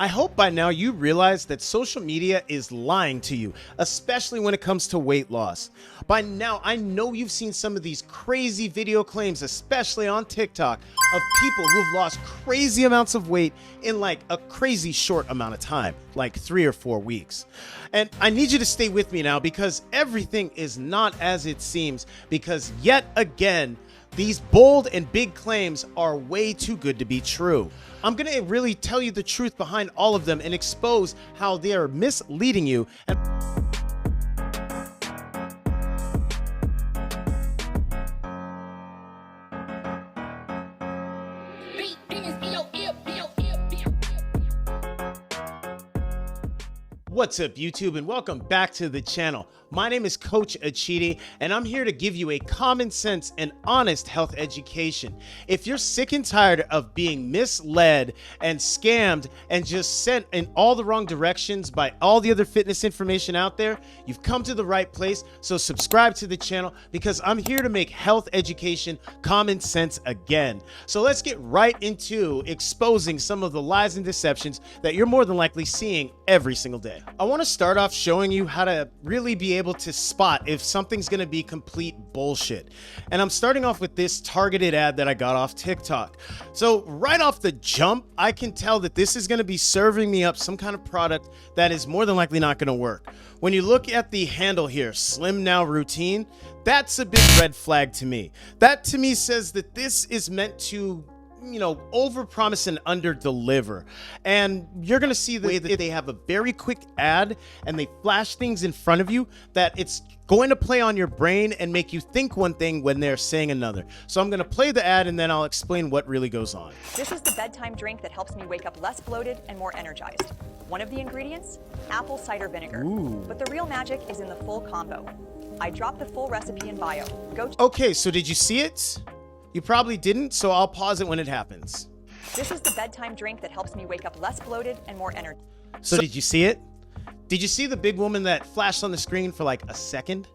I hope by now you realize that social media is lying to you, especially when it comes to weight loss. By now, I know you've seen some of these crazy video claims, especially on TikTok, of people who have lost crazy amounts of weight in like a crazy short amount of time, like 3 or 4 weeks. And I need you to stay with me now because everything is not as it seems, because yet again, these bold and big claims are way too good to be true. I'm going to really tell you the truth behind all of them and expose how they are misleading you. What's up, YouTube, and welcome back to the channel. My name is Coach Achidi, and I'm here to give you a common sense and honest health education. If you're sick and tired of being misled and scammed and just sent in all the wrong directions by all the other fitness information out there, you've come to the right place. So subscribe to the channel because I'm here to make health education common sense again. So let's get right into exposing some of the lies and deceptions that you're more than likely seeing every single day. I want to start off showing you how to really be able to spot if something's going to be complete bullshit. And I'm starting off with this targeted ad that I got off TikTok. So right off the jump, I can tell that this is going to be serving me up some kind of product that is more than likely not going to work. When you look at the handle here, Slim Now Routine, that's a big red flag to me. That to me says that this is meant to overpromise and underdeliver. And you're going to see the way that they have a very quick ad and they flash things in front of you that it's going to play on your brain and make you think one thing when they're saying another. So I'm going to play the ad and then I'll explain what really goes on. This is the bedtime drink that helps me wake up less bloated and more energized. One of the ingredients, apple cider vinegar. Ooh. But the real magic is in the full combo. I dropped the full recipe in bio. Okay, so did you see it? You probably didn't, so I'll pause it when it happens. This is the bedtime drink that helps me wake up less bloated and more energized. So did you see it? Did you see the big woman that flashed on the screen for like a second?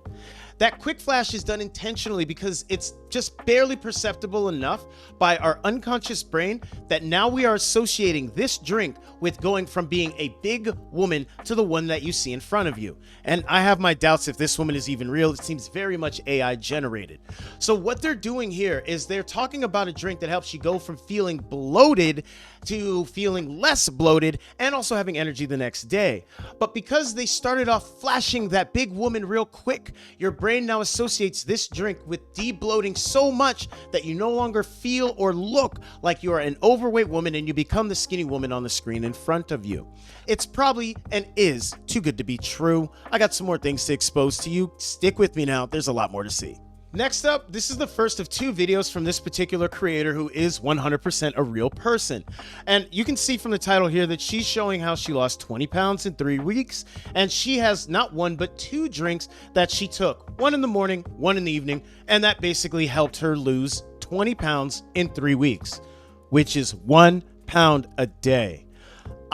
That quick flash is done intentionally because it's just barely perceptible enough by our unconscious brain that now we are associating this drink with going from being a big woman to the one that you see in front of you. And I have my doubts if this woman is even real. It seems very much AI generated. So what they're doing here is they're talking about a drink that helps you go from feeling bloated to feeling less bloated and also having energy the next day. But because they started off flashing that big woman real quick, your brain now associates this drink with de-bloating so much that you no longer feel or look like you are an overweight woman and you become the skinny woman on the screen in front of you. It's probably and is too good to be true. I got some more things to expose to you. Stick with me now. There's a lot more to see. Next up, this is the first of 2 videos from this particular creator who is 100% a real person. And you can see from the title here that she's showing how she lost 20 pounds in 3 weeks. And she has not 1, but 2 drinks that she took. 1 in the morning, 1 in the evening. And that basically helped her lose 20 pounds in 3 weeks, which is 1 pound a day.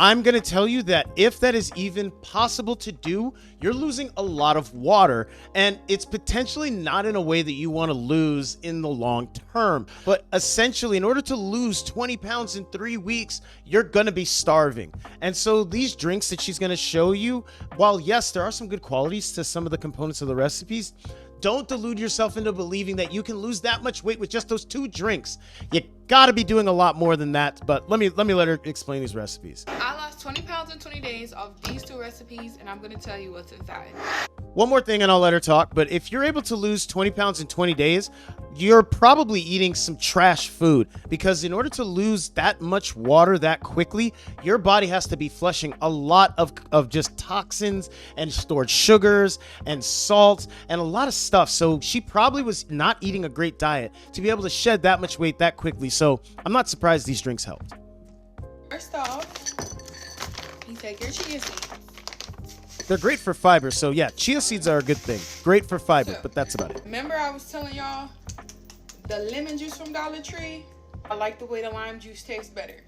I'm going to tell you that if that is even possible to do, you're losing a lot of water, and it's potentially not in a way that you want to lose in the long term. But essentially, in order to lose 20 pounds in 3 weeks, you're going to be starving. And so these drinks that she's going to show you, while yes, there are some good qualities to some of the components of the recipes, don't delude yourself into believing that you can lose that much weight with just those 2 drinks. You gotta be doing a lot more than that, but let me let her explain these recipes. I lost 20 pounds in 20 days off these 2 recipes, and I'm gonna tell you what's inside. One more thing and I'll let her talk, but if you're able to lose 20 pounds in 20 days, you're probably eating some trash food, because in order to lose that much water that quickly, your body has to be flushing a lot of just toxins and stored sugars and salts and a lot of stuff. So she probably was not eating a great diet to be able to shed that much weight that quickly. So I'm not surprised these drinks helped. First off, you take your chia seeds. They're great for fiber, so yeah, chia seeds are a good thing. Great for fiber, but that's about it. Remember I was telling y'all the lemon juice from Dollar Tree? I like the way the lime juice tastes better.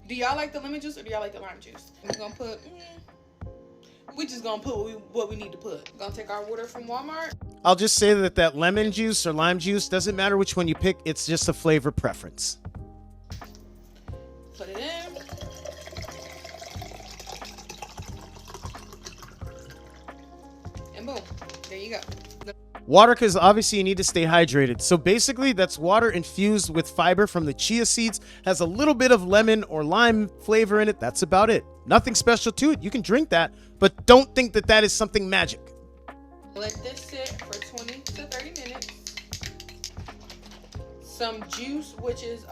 Do y'all like the lemon juice or do y'all like the lime juice? We're gonna put, we just gonna put what we need to put. We're gonna take our water from Walmart. I'll just say that lemon juice or lime juice, doesn't matter which one you pick, it's just a flavor preference. Put it in. boom. There you go. Water, because obviously you need to stay hydrated. So basically that's water infused with fiber from the chia seeds, has a little bit of lemon or lime flavor in it. That's about it. Nothing special to it. You can drink that, but don't think that that is something magic. Let this sit for 20 to 30 minutes. Some juice, which is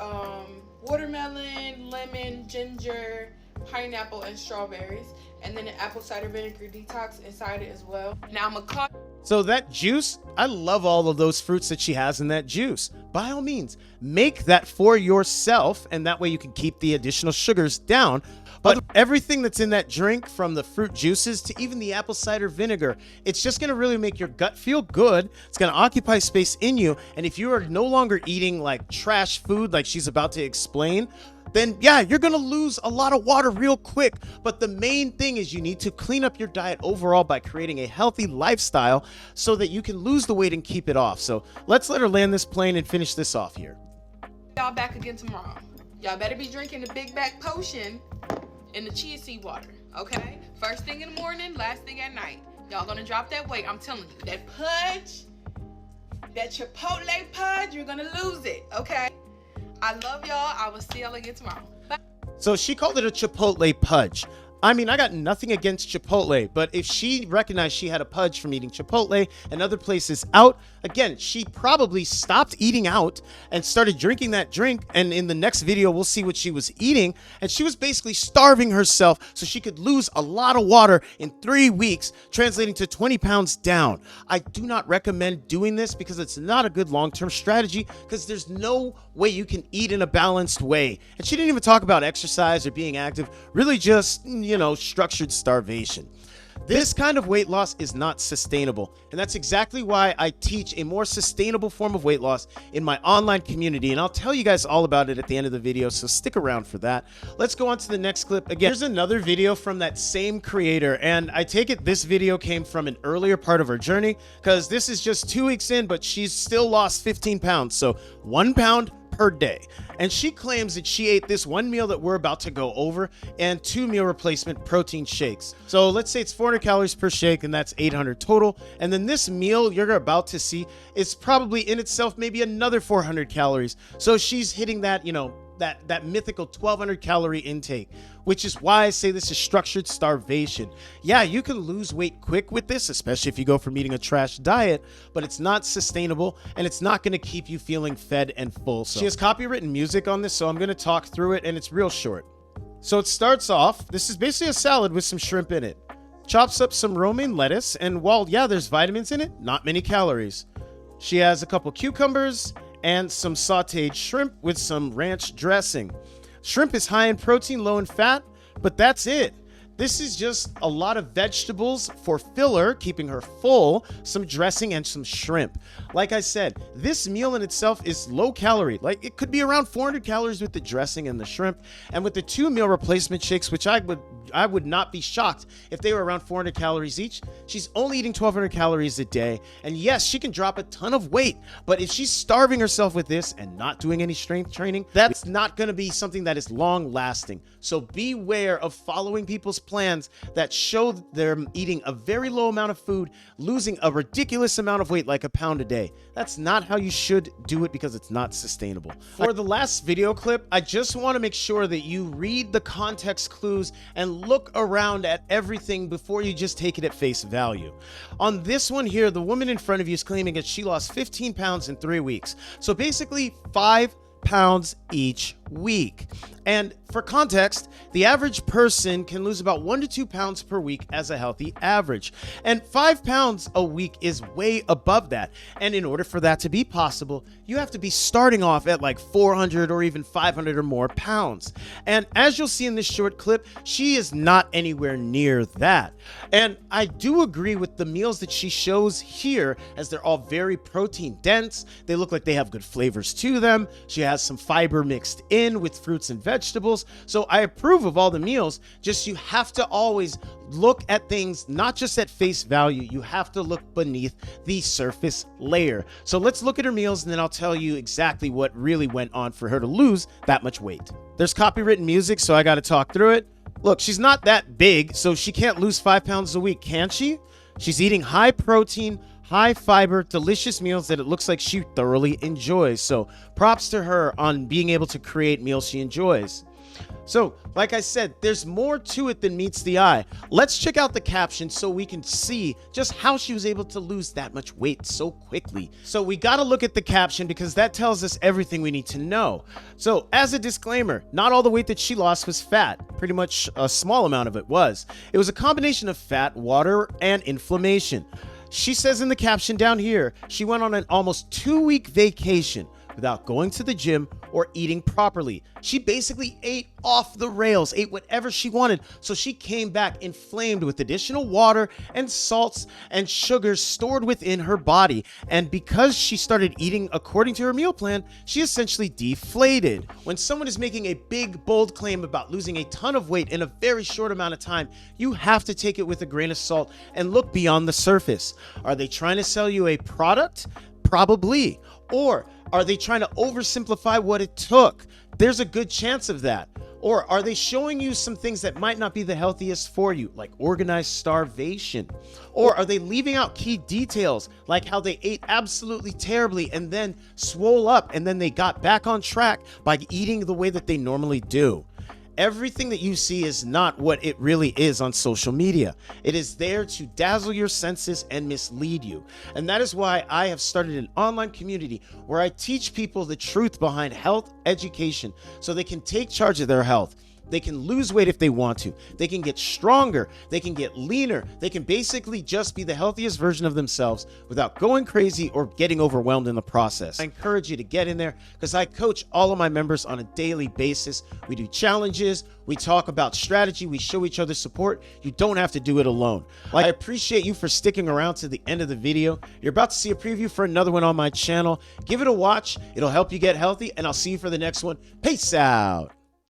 watermelon, lemon, ginger, pineapple, and strawberries. And then an apple cider vinegar detox inside it as well. Now I'm gonna cut. So that juice, I love all of those fruits that she has in that juice. By all means, make that for yourself, and that way you can keep the additional sugars down. But everything that's in that drink, from the fruit juices to even the apple cider vinegar, it's just going to really make your gut feel good. It's going to occupy space in you. And if you are no longer eating like trash food, like she's about to explain, then yeah, you're going to lose a lot of water real quick. But the main thing is you need to clean up your diet overall by creating a healthy lifestyle so that you can lose the weight and keep it off. So let's let her land this plane and finish this off here. Y'all back again tomorrow. Y'all better be drinking the big back potion and the chia seed water, okay? First thing in the morning, last thing at night. Y'all gonna drop that weight, I'm telling you. That pudge, that Chipotle pudge, you're gonna lose it, okay? I love y'all. I will see y'all again tomorrow. Bye. So she called it a Chipotle pudge. I mean, I got nothing against Chipotle, but if she recognized she had a pudge from eating Chipotle and other places out, again, she probably stopped eating out and started drinking that drink. And in the next video, we'll see what she was eating. And she was basically starving herself so she could lose a lot of water in 3 weeks, translating to 20 pounds down. I do not recommend doing this because it's not a good long-term strategy, because there's no way you can eat in a balanced way. And she didn't even talk about exercise or being active, really just, structured starvation. This kind of weight loss is not sustainable, and that's exactly why I teach a more sustainable form of weight loss in my online community, and I'll tell you guys all about it at the end of the video, so stick around for that. Let's go on to the next clip. Again, here's another video from that same creator, and I take it this video came from an earlier part of her journey, because this is just 2 weeks in, but she's still lost 15 pounds, so 1 pound per day. And she claims that she ate this one meal that we're about to go over and 2 meal replacement protein shakes. So let's say it's 400 calories per shake, and that's 800 total. And then this meal you're about to see is probably in itself maybe another 400 calories. So she's hitting that, that mythical 1200 calorie intake, which is why I say this is structured starvation. Yeah, you can lose weight quick with this, especially if you go from eating a trash diet, but it's not sustainable and it's not going to keep you feeling fed and full. So she has copywritten music on this, so I'm going to talk through it, and it's real short. So it starts off, this is basically a salad with some shrimp in it. Chops up some romaine lettuce, and while yeah, there's vitamins in it, not many calories. She has a couple cucumbers and some sauteed shrimp with some ranch dressing. Shrimp is high in protein, low in fat, but that's it. This is just a lot of vegetables for filler, keeping her full, some dressing, and some shrimp. Like I said, this meal in itself is low calorie. Like, it could be around 400 calories with the dressing and the shrimp. And with the 2 meal replacement shakes, which I would not be shocked if they were around 400 calories each, she's only eating 1200 calories a day. And yes, she can drop a ton of weight, but if she's starving herself with this and not doing any strength training, that's not going to be something that is long lasting. So beware of following people's plans that show they're eating a very low amount of food, losing a ridiculous amount of weight like a pound a day. That's not how you should do it, because it's not sustainable. For the last video clip, I just want to make sure that you read the context clues and look around at everything before you just take it at face value. On this one here, the woman in front of you is claiming that she lost 15 pounds in 3 weeks. So basically 5 pounds each week. And for context, the average person can lose about 1 to 2 pounds per week as a healthy average. And 5 pounds a week is way above that. And in order for that to be possible, you have to be starting off at like 400 or even 500 or more pounds. And as you'll see in this short clip, she is not anywhere near that. And I do agree with the meals that she shows here, as they're all very protein dense. They look like they have good flavors to them. She has some fiber mixed in with fruits and vegetables. So I approve of all the meals, just you have to always look at things not just at face value. You have to look beneath the surface layer. So let's look at her meals, and then I'll tell you exactly what really went on for her to lose that much weight. There's copywritten music, so I got to talk through it. Look, she's not that big, so she can't lose 5 pounds a week, can she? She's eating high protein, high fiber, delicious meals that it looks like she thoroughly enjoys. So props to her on being able to create meals she enjoys. So, like I said, there's more to it than meets the eye. Let's check out the caption so we can see just how she was able to lose that much weight so quickly. So we gotta look at the caption because that tells us everything we need to know. So, as a disclaimer, not all the weight that she lost was fat. Pretty much a small amount of it was. It was a combination of fat, water, and inflammation. She says in the caption down here, she went on an almost 2-week vacation without going to the gym or eating properly. She basically ate off the rails, ate whatever she wanted. So she came back inflamed with additional water and salts and sugars stored within her body. And because she started eating according to her meal plan, she essentially deflated. When someone is making a big, bold claim about losing a ton of weight in a very short amount of time, you have to take it with a grain of salt and look beyond the surface. Are they trying to sell you a product? Probably. Or are they trying to oversimplify what it took? There's a good chance of that. Or are they showing you some things that might not be the healthiest for you, like organized starvation? Or are they leaving out key details, like how they ate absolutely terribly and then swole up and then they got back on track by eating the way that they normally do? Everything that you see is not what it really is on social media. It is there to dazzle your senses and mislead you. And that is why I have started an online community where I teach people the truth behind health education so they can take charge of their health. They can lose weight if they want to. They can get stronger. They can get leaner. They can basically just be the healthiest version of themselves without going crazy or getting overwhelmed in the process. I encourage you to get in there because I coach all of my members on a daily basis. We do challenges. We talk about strategy. We show each other support. You don't have to do it alone. I appreciate you for sticking around to the end of the video. You're about to see a preview for another one on my channel. Give it a watch. It'll help you get healthy, and I'll see you for the next one. Peace out.